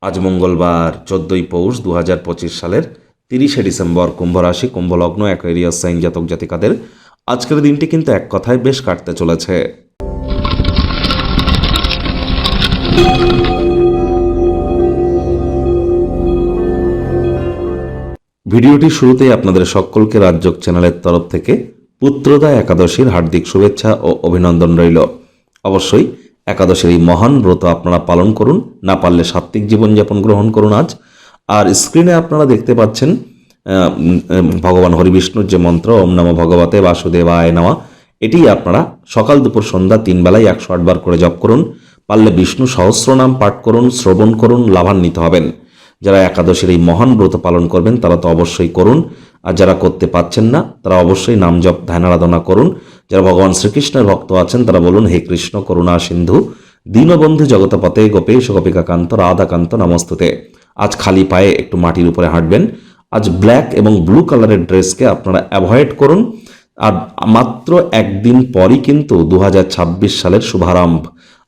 আজ মঙ্গলবার 14ই পৌষ 2025 সালের 30শে ডিসেম্বর। কুম্ভ রাশি, কুম্ভ লগ্ন, অ্যাকোয়ারিয়াস সাইন জাতক জাতিকাদের আজকের দিনটি কিন্তু এক কথায় বেশ কাটতে চলেছে। ভিডিওটি শুরুতেই আপনাদের সকলকে রাজযোগ চ্যানেলের তরফ থেকে পুত্রদা একাদশীর হার্দিক শুভেচ্ছা ও অভিনন্দন রইল। অবশ্যই একাদশীর এই মহান ব্রত আপনারা পালন করুন, না পারলে সাত্ত্বিক জীবনযাপন গ্রহণ করুন আজ। আর স্ক্রিনে আপনারা দেখতে পাচ্ছেন ভগবান হরিবিষ্ণুর যে মন্ত্র ওম নমো ভগবতে বাসুদেবায় নমঃ, এটি আপনারা সকাল দুপুর সন্ধ্যা 3 বেলায় 108 বার করে জপ করুন। পারলে বিষ্ণু সহস্রনাম পাঠ করুন, শ্রবণ করুন, লাভান্বিত হবেন। যারা একাদশীর এই মহান ব্রত পালন করবেন তারা তো অবশ্যই করুন, আর যারা করতে পারছেন না তারা অবশ্যই নাম জপ ধ্যান আরাধনা করুন। যারা ভগবান শ্রীকৃষ্ণের ভক্ত আছেন তারা বলুন, হে কৃষ্ণ করুণা সিন্ধু দীনবন্ধু জগতপতে গোপেশ গোপিকাকান্ত রাধাকান্ত নমস্তুতে। আজ খালি পায়ে একটু মাটির উপরে হাঁটবেন। আজ ব্ল্যাক এবং ব্লু কালারের ড্রেসকে আপনারা অ্যাভয়েড করুন। আর মাত্র একদিন পরই কিন্তু 2026 সালের শুভারম্ভ।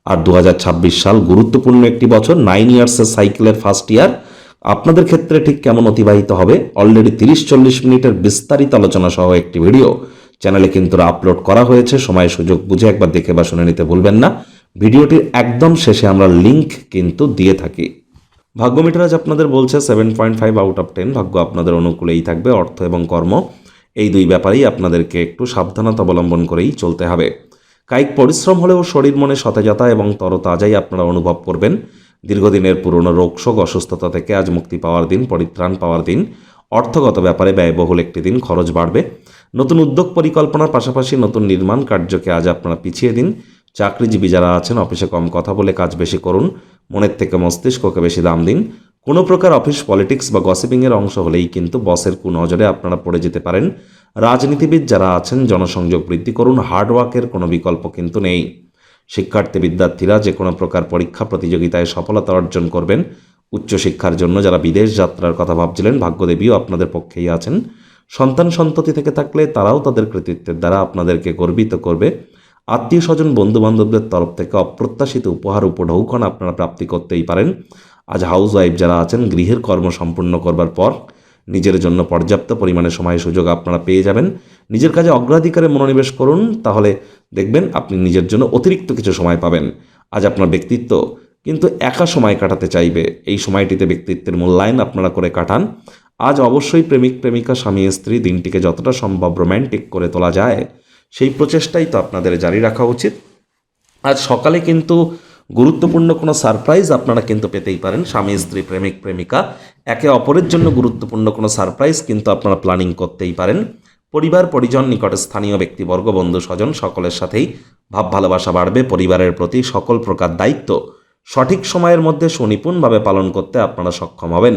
আর 2026 সাল গুরুত্বপূর্ণ একটি বছর, 9 ইয়ার্সের সাইকেলের ফার্স্ট ইয়ার। আপনাদের ক্ষেত্রে ঠিক কেমন অতিবাহিত হবে অলরেডি 30-40 মিনিটের বিস্তারিত আলোচনা সহ একটি ভিডিও চ্যানেলে কিন্তু আপলোড করা হয়েছে। সময় সুযোগ বুঝে একবার দেখে বা শুনে নিতে ভুলবেন না। ভিডিওটির একদম শেষে আমরা লিংক কিন্তু দিয়ে থাকি। ভাগ্য মিটার আজ আপনাদের বলছে 7.5 আউট অফ 10। ভাগ্য আপনাদের অনুকূলেই থাকবে। অর্থ এবং কর্ম এই দুই ব্যাপারেই আপনাদেরকে একটু সাবধানতা অবলম্বন করেই চলতে হবে। কায়িক পরিশ্রম হলেও শরীর মনে সতেজতা এবং তরতাজাই আপনারা অনুভব করবেন। দীর্ঘদিনের পুরনো রোগশোক অসুস্থতা থেকে আজ মুক্তি পাওয়ার দিন, পরিত্রাণ পাওয়ার দিন। অর্থগত ব্যাপারে ব্যয়বহুল একটি দিন, খরচ বাড়বে। নতুন উদ্যোগ পরিকল্পনার পাশাপাশি নতুন নির্মাণ কার্যকে আজ আপনারা পিছিয়ে দিন। চাকরিজীবী যারা আছেন অফিসে কম কথা বলে কাজ বেশি করুন। মনের থেকে মস্তিষ্ককে বেশি দাম দিন। কোনো প্রকার অফিস পলিটিক্স বা গসিপিংয়ের অংশ হলেই কিন্তু বসের কুনজরে আপনারা পড়ে যেতে পারেন। রাজনীতিবিদ যারা আছেন জনসংযোগ বৃদ্ধি করুন। হার্ডওয়ার্কের কোনো বিকল্প কিন্তু নেই। শিক্ষার্থী বিদ্যার্থীরা যে কোনো প্রকার পরীক্ষা প্রতিযোগিতায় সফলতা অর্জন করবেন। উচ্চশিক্ষার জন্য যারা বিদেশ যাত্রার কথা ভাবছিলেন, ভাগ্যদেবীও আপনাদের পক্ষেই আছেন। সন্তান সন্ততি থেকে থাকলে তারাও তাদের কৃতিত্বের দ্বারা আপনাদেরকে গর্বিত করবে। আত্মীয় স্বজন বন্ধুবান্ধবদের তরফ থেকে অপ্রত্যাশিত উপহার উপঢৌকন আপনারা প্রাপ্তি করতেই পারেন। আজ হাউস ওয়াইফ যারা আছেন গৃহের কর্ম সম্পূর্ণ করবার পর নিজের জন্য পর্যাপ্ত পরিমাণে সময় সুযোগ আপনারা পেয়ে যাবেন। নিজের কাজে অগ্রাধিকারে মনোনিবেশ করুন, তাহলে দেখবেন আপনি নিজের জন্য অতিরিক্ত কিছু সময় পাবেন। আজ আপনার ব্যক্তিত্ব কিন্তু একা সময় কাটাতে চাইবে। এই সময়টিতে ব্যক্তিত্বের মূল্যায়ন আপনারা করে কাটান। আজ অবশ্যই প্রেমিক প্রেমিকা স্বামী স্ত্রী দিনটিকে যতটা সম্ভব রোম্যান্টিক করে তোলা যায় সেই প্রচেষ্টাই তো আপনাদের জারি রাখা উচিত। আজ সকালে কিন্তু গুরুত্বপূর্ণ কোনো সারপ্রাইজ আপনারা কিন্তু পেতেই পারেন। স্বামী স্ত্রী প্রেমিক প্রেমিকা একে অপরের জন্য গুরুত্বপূর্ণ কোনো সারপ্রাইজ কিন্তু আপনারা প্ল্যানিং করতেই পারেন। পরিবার পরিজন, নিকটে স্থানীয় ব্যক্তিবর্গ, বন্ধু স্বজন সকলের সাথেই ভাব ভালোবাসা বাড়বে। পরিবারের প্রতি সকল প্রকার দায়িত্ব সঠিক সময়ের মধ্যে সুনিপুণভাবে পালন করতে আপনারা সক্ষম হবেন।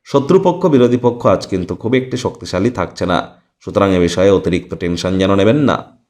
শত্রুপক্ষ বিরোধী পক্ষ আজ কিন্তু খুব একটি শক্তিশালী থাকছে না, সুতরাং এ বিষয়ে অতিরিক্ত টেনশন যেন নেবেন না।